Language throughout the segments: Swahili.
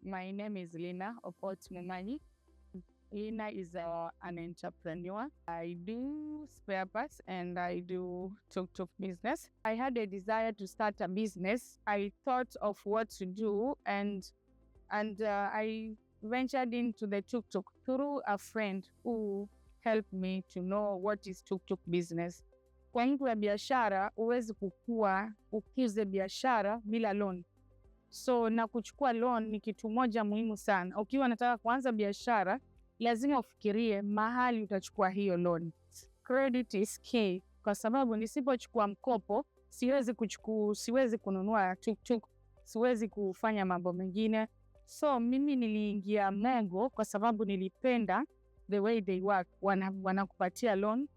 My name is Lina Opot Mumanyi. Lina is an entrepreneur. I do spare parts and I do tuk-tuk business. I had a desire to start a business. I thought of what to do and I ventured into the tuk-tuk through a friend who helped me to know what is tuk-tuk business. Kwa mtu ya biashara, huwezi kukua ukiuze biashara bila loan. So na kuchukua loan ni kitu moja muhimu sana. Ukiwa unataka kuanza biashara, lazima ufikirie mahali utachukua hiyo loan. Credit is key, kwa sababu nisipochukua mkopo, siwezi kununua tuk-tuk, siwezi kufanya mambo mengine. So mimi niliingia Mogo kwa sababu nilipenda the way they work. Wanakupatia loan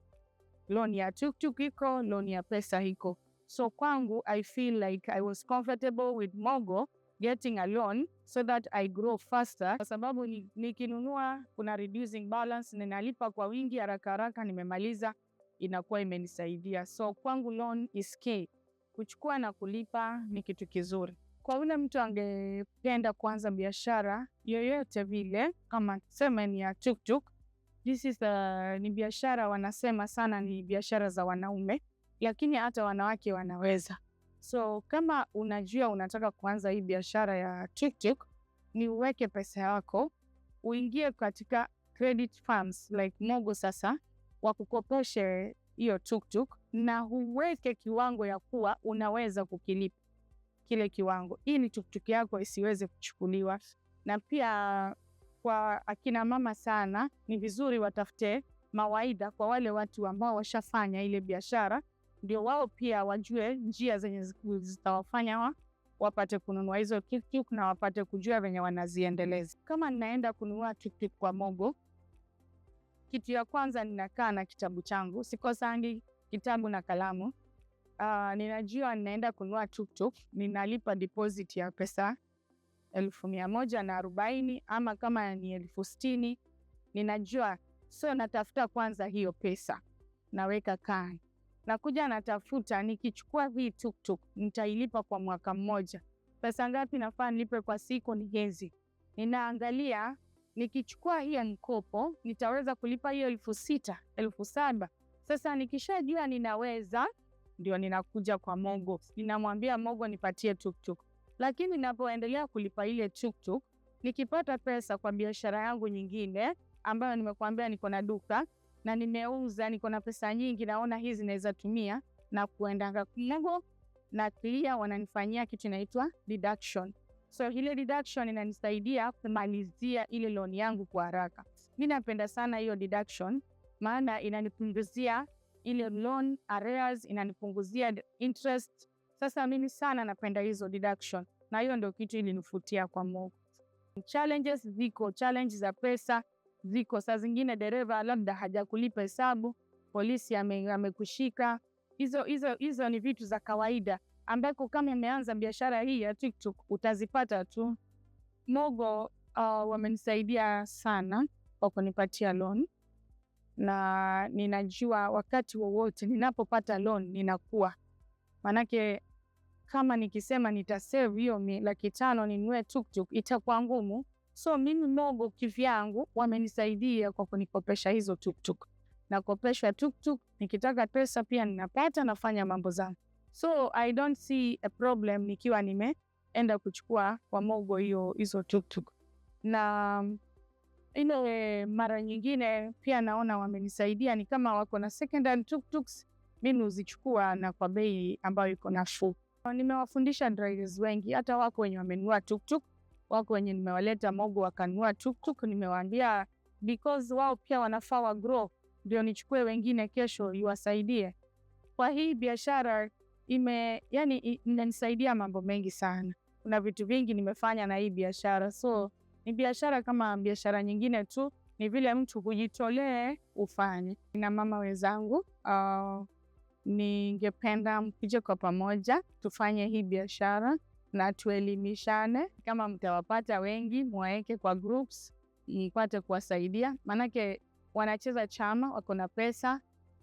ya tuk-tuk iko, loan ya pesa iko. So kwangu, I feel like I was comfortable with Mogo getting a loan so that I grow faster. Kwa sababu nikinunua, kuna reducing balance, ninalipa kwa wingi, haraka nimemaliza, inakuwa imenisaidia. So kwangu loan is key. Kuchukua na kulipa ni kitu kizuri. Kwa ule mtu angependa kuanza biashara yoyote vile, kama tuseme ni ya tuk-tuk, ni biashara wanasema sana ni biashara za wanaume, lakini hata wanawake wanaweza. So kama unajua unataka kuanza hii biashara ya tuk-tuk, ni uweke pesa yako, uingie katika credit firms like Mogo sasa, wakukopeshe hiyo tuk-tuk, na uweke kiwango ya kuwa unaweza kukilipa kile kiwango, ili tuk-tuk yako isiweze kuchukuliwa. Na pia kwa akina mama sana, ni vizuri watafute mawaidha kwa wale watu ambao washafanya ile biashara, ndio wao pia wajue njia zenye zitawafanya wapate kununua hizo tuk-tuk na wapate kujua venye wanaziendeleza. Kama ninaenda kununua tuk-tuk kwa Mogo, kitu ya kwanza ninakaa na kitabu changu, sikosangi kitabu na kalamu. Ninajua ninaenda kununua tuk-tuk, ninalipa deposit ya pesa 140 ama kama ni 60,000, ninajua. So natafuta kwanza hiyo pesa, naweka kando. Nakuja natafuta, nikichukua hii tuk-tuk, nitailipa kwa mwaka mmoja. Pesa ngapi nafaa nilipe kwa siku ni hizi. Ninaangalia, nikichukua hiyo mkopo, nitaweza kulipa hiyo 6,000, 7,000. Sasa nikishajua ninaweza, ndio ninakuja kwa Mogo. Ninamwambia Mogo nipatie tuk-tuk. Lakini ninapoendelea kulipa ile tuk-tuk, nikipata pesa kwa biashara yangu nyingine, ambayo nimekuambia niko na duka, na nimeuza, niko na pesa nyingi, naona hizi naweza tumia, na kuenda kwa Mogo, na pia wananifanyia kitu inaitwa deduction. So ile deduction inanisaidia kumalizia ile loan yangu kwa haraka. Mimi napenda sana hiyo deduction, maana inanipunguzia ile loan arrears, inanipunguzia interest. Sasa mimi sana napenda hizo deduction, na hiyo ndio kitu ilinifutia kwa Mogo. Challenges ziko, challenge za pesa ziko. Saa zingine dereva labda hajakulipa hesabu, polisi amekushika. Hizo ni vitu za kawaida ambako kama umeanza biashara hii ya tuk-tuk utazipata tu. Mogo wamenisaidia sana kwa kunipatia loan, na ninajua wakati wowote ninapopata loan ninakuwa. Manake kama nikisema nitasave hiyo 500,000 ninunue tuk-tuk itakuwa ngumu. So mimi Mogo kivyangu wamenisaidia kwa kunikopesha hizo tuk-tuk. Nakopeshwa tuk-tuk, nikitaka pesa pia ninapata, nafanya mambo zangu. So I don't see a problem nikiwa nimeenda kuchukua kwa Mogo hizo tuk-tuk. Na ile mara nyingine pia naona wamenisaidia, ni kama wako na second hand tuk-tuks, mimi uzichukua na kwa bei ambayo iko nafuu. Nimewafundisha drivers wengi, hata wako wenye wamenunua tuk-tuk, wako wenye nimewaleta Mogo wakanunua tuk-tuk. Nimewaambia because wao pia wanafaa wa grow, ndio nichukue wengine kesho iwasaidie. Kwa hii biashara inanisaidia mambo mengi sana. Kuna vitu vingi nimefanya na hii biashara. So ni biashara kama biashara nyingine tu, ni vile mtu kujitolee ufanye. Na mama wenzangu, ningependa mkuje kwa pamoja tufanye hii biashara na tuelimishane. Kama mtawapata wengi, muwaeke kwa groups, mpate kuwasaidia. Manake wanacheza chama, wako na pesa,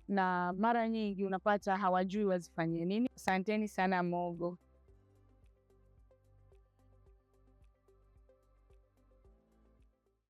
na mara nyingi unapata hawajui wazifanye nini. Asanteni sana Mogo.